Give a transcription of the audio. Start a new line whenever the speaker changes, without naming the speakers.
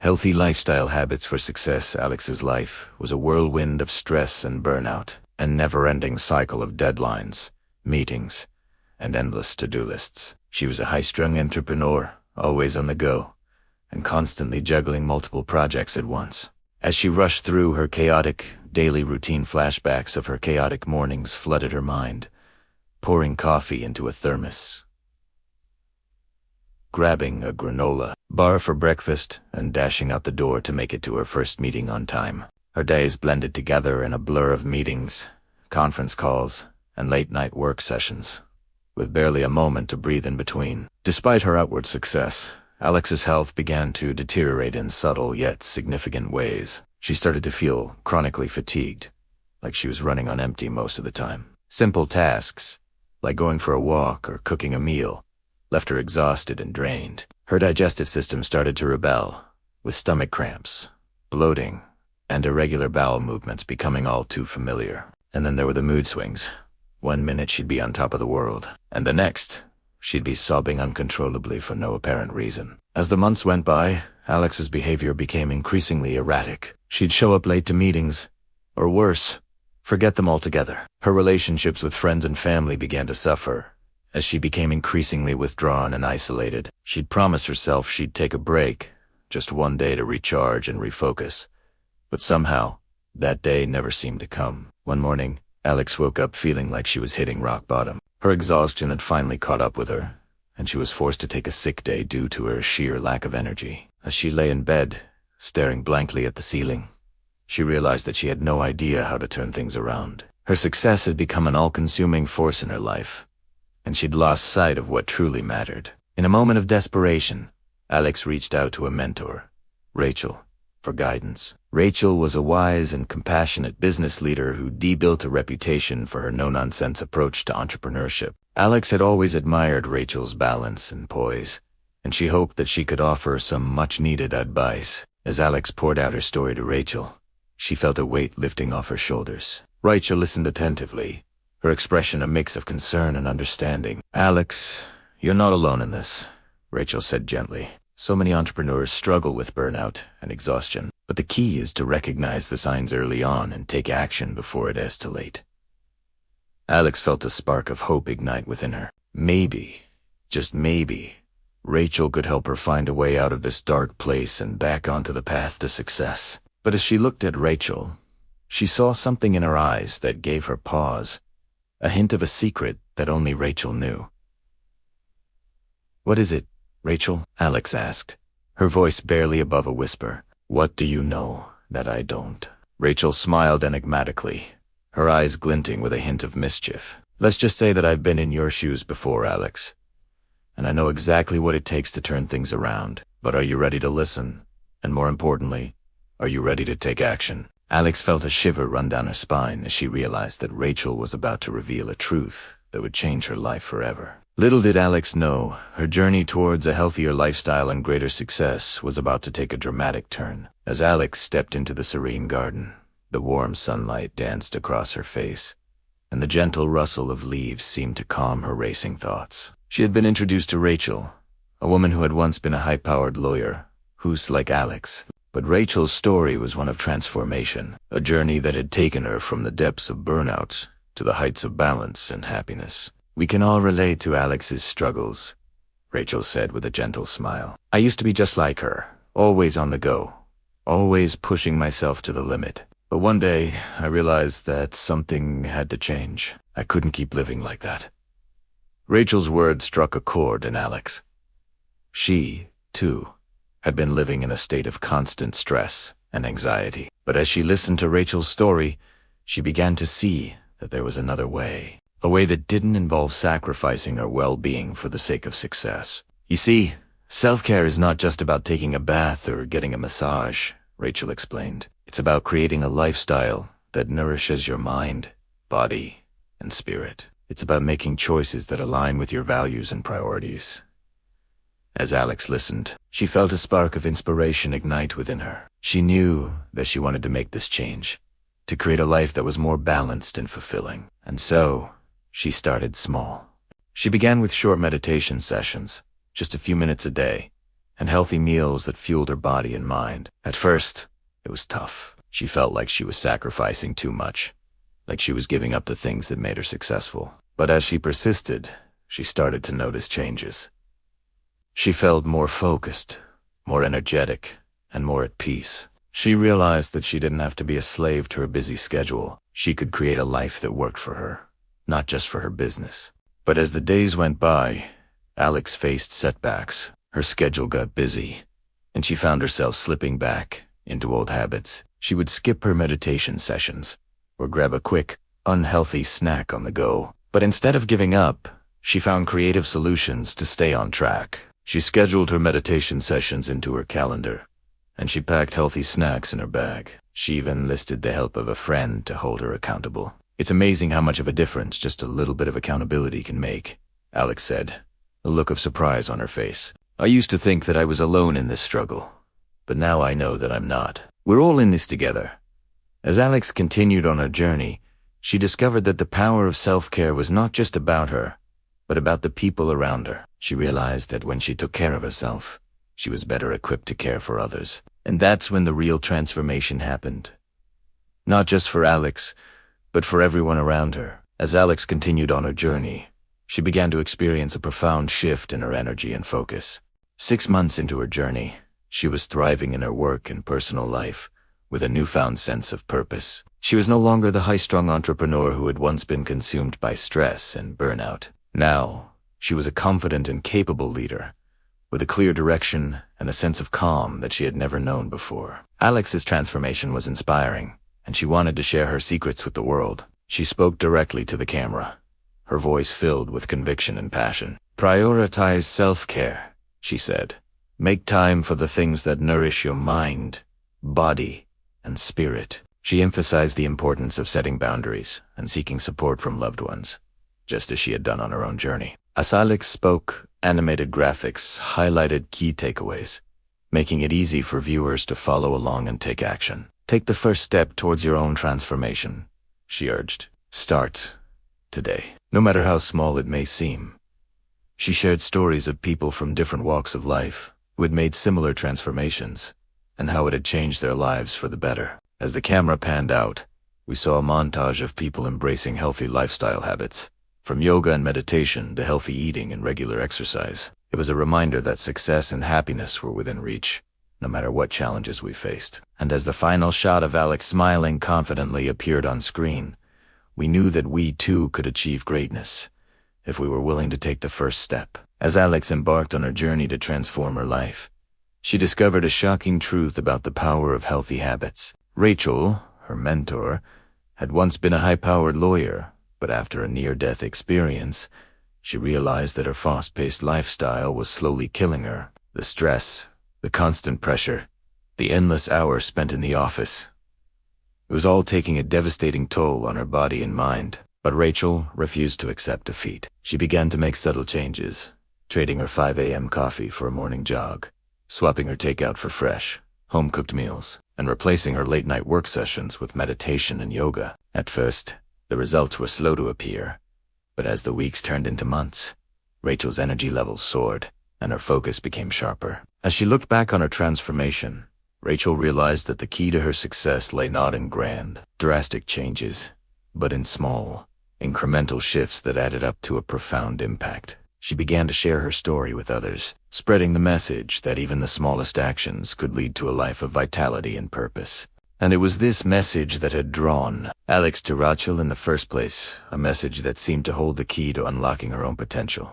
Healthy lifestyle habits for success. Alex's life was a whirlwind of stress and burnout, a never-ending cycle of deadlines, meetings, and endless to-do lists. She was a high-strung entrepreneur, always on the go, and constantly juggling multiple projects at once. As she rushed through her chaotic, daily routine, flashbacks of her chaotic mornings flooded her mind, pouring coffee into a thermos, grabbing a granola bar for breakfast, and dashing out the door to make it to her first meeting on time. Her days blended together in a blur of meetings, conference calls, and late-night work sessions, with barely a moment to breathe in between. Despite her outward success, Alex's health began to deteriorate in subtle yet significant ways. She started to feel chronically fatigued, like she was running on empty most of the time. Simple tasks, like going for a walk or cooking a meal, left her exhausted and drained. Her digestive system started to rebel, with stomach cramps, bloating, and irregular bowel movements becoming all too familiar. And then there were the mood swings. One minute she'd be on top of the world, and the next, she'd be sobbing uncontrollably for no apparent reason. As the months went by, Alex's behavior became increasingly erratic. She'd show up late to meetings, or worse, forget them altogether. Her relationships with friends and family began to suffer, as she became increasingly withdrawn and isolated. She'd promise herself she'd take a break, just one day to recharge and refocus. But somehow, that day never seemed to come. One morning, Alex woke up feeling like she was hitting rock bottom. Her exhaustion had finally caught up with her, and she was forced to take a sick day due to her sheer lack of energy. As she lay in bed, staring blankly at the ceiling, she realized that she had no idea how to turn things around. Her success had become an all-consuming force in her life, and she'd lost sight of what truly mattered. In a moment of desperation, Alex reached out to a mentor, Rachel, for guidance. Rachel was a wise and compassionate business leader who built a reputation for her no-nonsense approach to entrepreneurship. Alex had always admired Rachel's balance and poise, and she hoped that she could offer some much-needed advice. As Alex poured out her story to Rachel, she felt a weight lifting off her shoulders. Rachel listened attentively, her expression a mix of concern and understanding. "Alex, you're not alone in this," Rachel said gently. "So many entrepreneurs struggle with burnout and exhaustion, but the key is to recognize the signs early on and take action before it is too late." Alex felt a spark of hope ignite within her. Maybe, just maybe, Rachel could help her find a way out of this dark place and back onto the path to success. But as she looked at Rachel, she saw something in her eyes that gave her pause, a hint of a secret that only Rachel knew. "What is it, Rachel?" Alex asked, her voice barely above a whisper. "What do you know that I don't?" Rachel smiled enigmatically, her eyes glinting with a hint of mischief. "Let's just say that I've been in your shoes before, Alex, and I know exactly what it takes to turn things around. But are you ready to listen? And more importantly, are you ready to take action?" Alex felt a shiver run down her spine as she realized that Rachel was about to reveal a truth that would change her life forever. Little did Alex know, her journey towards a healthier lifestyle and greater success was about to take a dramatic turn. As Alex stepped into the serene garden, the warm sunlight danced across her face, and the gentle rustle of leaves seemed to calm her racing thoughts. She had been introduced to Rachel, a woman who had once been a high-powered lawyer, who's like Alex. But Rachel's story was one of transformation, a journey that had taken her from the depths of burnout to the heights of balance and happiness. "We can all relate to Alex's struggles," Rachel said with a gentle smile. "I used to be just like her, always on the go, always pushing myself to the limit. But one day, I realized that something had to change. I couldn't keep living like that." Rachel's words struck a chord in Alex. She, too, had been living in a state of constant stress and anxiety. But as she listened to Rachel's story, she began to see that there was another way. A way that didn't involve sacrificing her well-being for the sake of success. "You see, self-care is not just about taking a bath or getting a massage," Rachel explained. "It's about creating a lifestyle that nourishes your mind, body, and spirit. It's about making choices that align with your values and priorities." As Alex listened, she felt a spark of inspiration ignite within her. She knew that she wanted to make this change, to create a life that was more balanced and fulfilling. And so, she started small. She began with short meditation sessions, just a few minutes a day, and healthy meals that fueled her body and mind. At first, it was tough. She felt like she was sacrificing too much, like she was giving up the things that made her successful. But as she persisted, she started to notice changes. She felt more focused, more energetic, and more at peace. She realized that she didn't have to be a slave to her busy schedule. She could create a life that worked for her, not just for her business. But as the days went by, Alex faced setbacks. Her schedule got busy, and she found herself slipping back into old habits. She would skip her meditation sessions, or grab a quick, unhealthy snack on the go. But instead of giving up, she found creative solutions to stay on track. She scheduled her meditation sessions into her calendar, and she packed healthy snacks in her bag. She even enlisted the help of a friend to hold her accountable. "It's amazing how much of a difference just a little bit of accountability can make," Alex said, a look of surprise on her face. "I used to think that I was alone in this struggle, but now I know that I'm not. We're all in this together." As Alex continued on her journey, she discovered that the power of self-care was not just about her, but about the people around her. She realized that when she took care of herself, she was better equipped to care for others. And that's when the real transformation happened. Not just for Alex, but for everyone around her. As Alex continued on her journey, she began to experience a profound shift in her energy and focus. 6 months into her journey, she was thriving in her work and personal life, with a newfound sense of purpose. She was no longer the high-strung entrepreneur who had once been consumed by stress and burnout. Now, she was a confident and capable leader, with a clear direction and a sense of calm that she had never known before. Alex's transformation was inspiring, and she wanted to share her secrets with the world. She spoke directly to the camera, her voice filled with conviction and passion. "Prioritize self-care," she said. "Make time for the things that nourish your mind, body, and spirit." She emphasized the importance of setting boundaries and seeking support from loved ones, just as she had done on her own journey. As Alex spoke, animated graphics highlighted key takeaways, making it easy for viewers to follow along and take action. "Take the first step towards your own transformation," she urged. "Start today, no matter how small it may seem." She shared stories of people from different walks of life who had made similar transformations, and how it had changed their lives for the better. As the camera panned out, we saw a montage of people embracing healthy lifestyle habits, from yoga and meditation to healthy eating and regular exercise. It was a reminder that success and happiness were within reach, no matter what challenges we faced. And as the final shot of Alex smiling confidently appeared on screen, we knew that we too could achieve greatness, if we were willing to take the first step. As Alex embarked on her journey to transform her life, she discovered a shocking truth about the power of healthy habits. Rachel, her mentor, had once been a high-powered lawyer, but after a near-death experience, she realized that her fast-paced lifestyle was slowly killing her. The stress, the constant pressure, the endless hours spent in the office. It was all taking a devastating toll on her body and mind. But Rachel refused to accept defeat. She began to make subtle changes, trading her 5 a.m. coffee for a morning jog, swapping her takeout for fresh, home-cooked meals, and replacing her late-night work sessions with meditation and yoga. At first, the results were slow to appear, but as the weeks turned into months, Rachel's energy levels soared, and her focus became sharper. As she looked back on her transformation, Rachel realized that the key to her success lay not in grand, drastic changes, but in small, incremental shifts that added up to a profound impact. She began to share her story with others, spreading the message that even the smallest actions could lead to a life of vitality and purpose. And it was this message that had drawn Alex to Rachel in the first place, a message that seemed to hold the key to unlocking her own potential.